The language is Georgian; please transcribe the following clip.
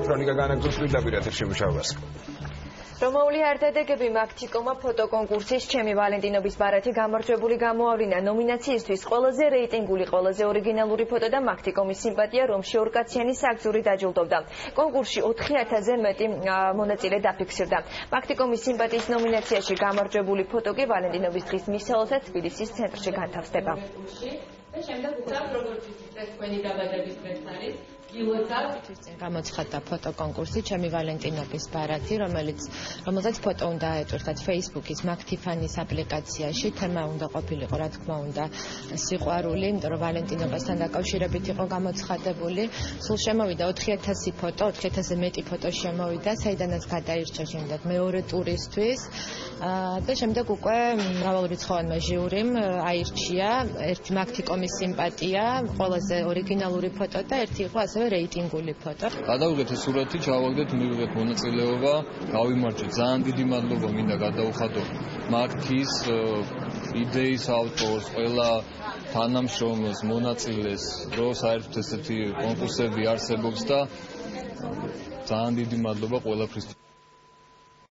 ქრონიკა განაგრძობს პირდაპირ ეთერში მუშაობას. რომაული არტადეგები მაქტიკომა ფოტოკონკურსის ჩემი ვალენტინობის ბარათი გამარჯვებული გამოავლინა ნომინაციისთვის ყველაზე რეიტინგული, ყველაზე ორიგინალური ფოტო და მაქტიკომის სიმპათია, რომში ორკაციანი საგზური დაჯილდოვდა. კონკურსში 4000-ზე მეტი მონაწილე დაფიქსირდა. მაქტიკომის სიმპათიის ნომინაციაში გამარჯვებული ფოტო კი ვალენტინობის დღის მისავალთად თბილისის ცენტრში განთავსდება. და შემდეგ უცებ როგორც იცით თქვენი დაბადების დღეს არის გამოცხადდა ფოტოკონკურსი ჩემი ვალენტინობის ბარათი, რომელზეც ფოტო უნდა აეტვირთათ Facebook-ის მაქტიფანის აპლიკაციაში. თემა უნდა ყოფილიყო, რა თქმა უნდა, სიყვარული, იმიტომ რომ ვალენტინობასთან დაკავშირებით იყო გამოცხადებული. სულ შემოვიდა 4000 ფოტო, 4000-ზე მეტი ფოტო შემოვიდა, საიდანაც გადაირჩა შემდეგ მეორე ტურისთვის. და შემდეგ უკვე მრავალრიცხოვანმა ჟიურიმ აირჩია ერთი მაქტიკომის სიმპათია, ყველაზე ორიგინალური ფოტო და ერთი იყო ასევე რეიტინგული ფოტო. გადავიღეთ ეს სურათი, ჩავაგდეთ, მივიღეთ მონაწილეობა, გავიმარჯვეთ. ძალიან დიდი მადლობა მინდა გადაუხადო მაქტის იდეის ავტორს, ყველა თანამშრომელს, მონაწილეს, რომ საერთოდ ესეთი კონკურსები არსებობს და ძალიან დიდი მადლობა ყველაფრისთვის.